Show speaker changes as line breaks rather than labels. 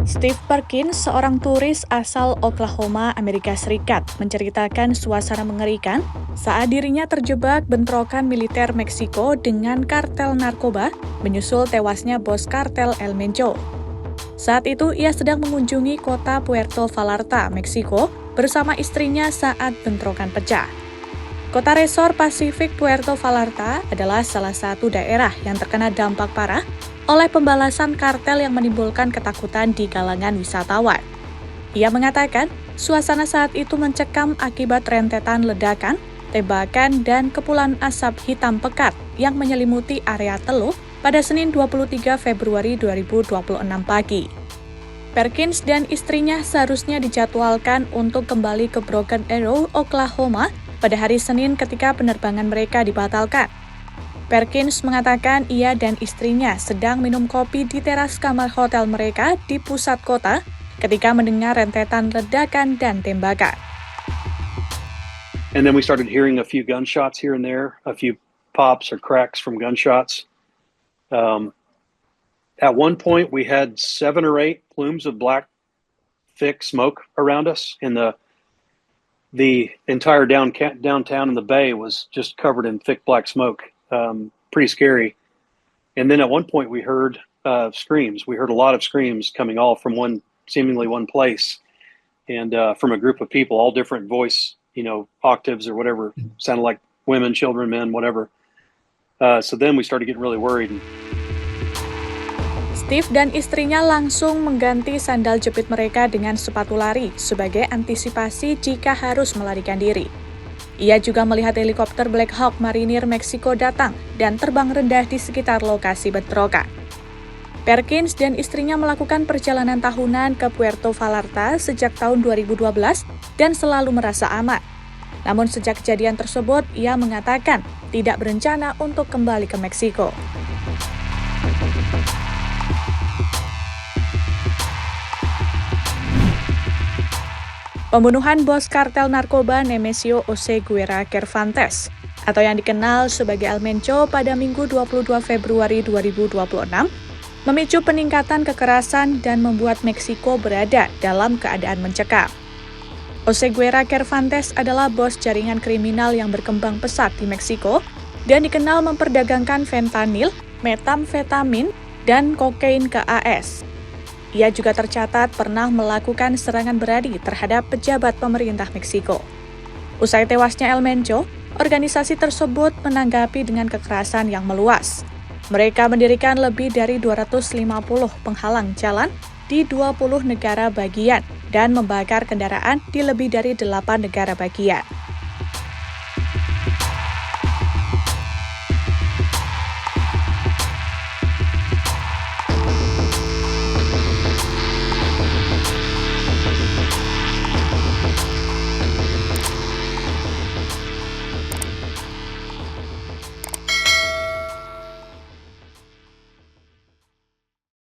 Steve Perkins, seorang turis asal Oklahoma, Amerika Serikat, menceritakan suasana mengerikan saat dirinya terjebak bentrokan militer Meksiko dengan kartel narkoba menyusul tewasnya bos kartel El Mencho. Saat itu, ia sedang mengunjungi kota Puerto Vallarta, Meksiko, bersama istrinya saat bentrokan pecah. Kota resor Pasifik Puerto Vallarta adalah salah satu daerah yang terkena dampak parah oleh pembalasan kartel yang menimbulkan ketakutan di kalangan wisatawan. Ia mengatakan, suasana saat itu mencekam akibat rentetan ledakan, tembakan, dan kepulan asap hitam pekat yang menyelimuti area Teluk pada Senin 23 Februari 2026 pagi. Perkins dan istrinya seharusnya dijadwalkan untuk kembali ke Broken Arrow, Oklahoma pada hari Senin ketika penerbangan mereka dibatalkan. Perkins mengatakan ia dan istrinya sedang minum kopi di teras kamar hotel mereka di pusat kota ketika mendengar rentetan ledakan dan tembakan.
And then we started hearing a few gunshots here and there, a few pops or cracks from gunshots. At one point, we had 7 or 8 plumes of black, thick smoke around us, and the entire downtown in the bay was just covered in thick black smoke. Pretty scary. And then at one point, we heard screams. We heard a lot of screams coming all from seemingly one place, and from a group of people, all different voice, octaves or whatever, sounded like women, children, men, whatever. So then we started getting really worried.
Steve dan istrinya langsung mengganti sandal jepit mereka dengan sepatu lari sebagai antisipasi jika harus melarikan diri. Ia juga melihat helikopter Black Hawk Marinir Meksiko datang dan terbang rendah di sekitar lokasi bentrokan. Perkins dan istrinya melakukan perjalanan tahunan ke Puerto Vallarta sejak tahun 2012 dan selalu merasa aman. Namun sejak kejadian tersebut, ia mengatakan tidak berencana untuk kembali ke Meksiko. Pembunuhan bos kartel narkoba Nemesio Oseguera Cervantes, atau yang dikenal sebagai El Mencho pada Minggu 22 Februari 2026, memicu peningkatan kekerasan dan membuat Meksiko berada dalam keadaan mencekam. Oseguera Cervantes adalah bos jaringan kriminal yang berkembang pesat di Meksiko dan dikenal memperdagangkan fentanyl, metamfetamin, dan kokain ke AS. Ia juga tercatat pernah melakukan serangan berani terhadap pejabat pemerintah Meksiko. Usai tewasnya El Mencho, organisasi tersebut menanggapi dengan kekerasan yang meluas. Mereka mendirikan lebih dari 250 penghalang jalan di 20 negara bagian dan membakar kendaraan di lebih dari 8 negara bagian.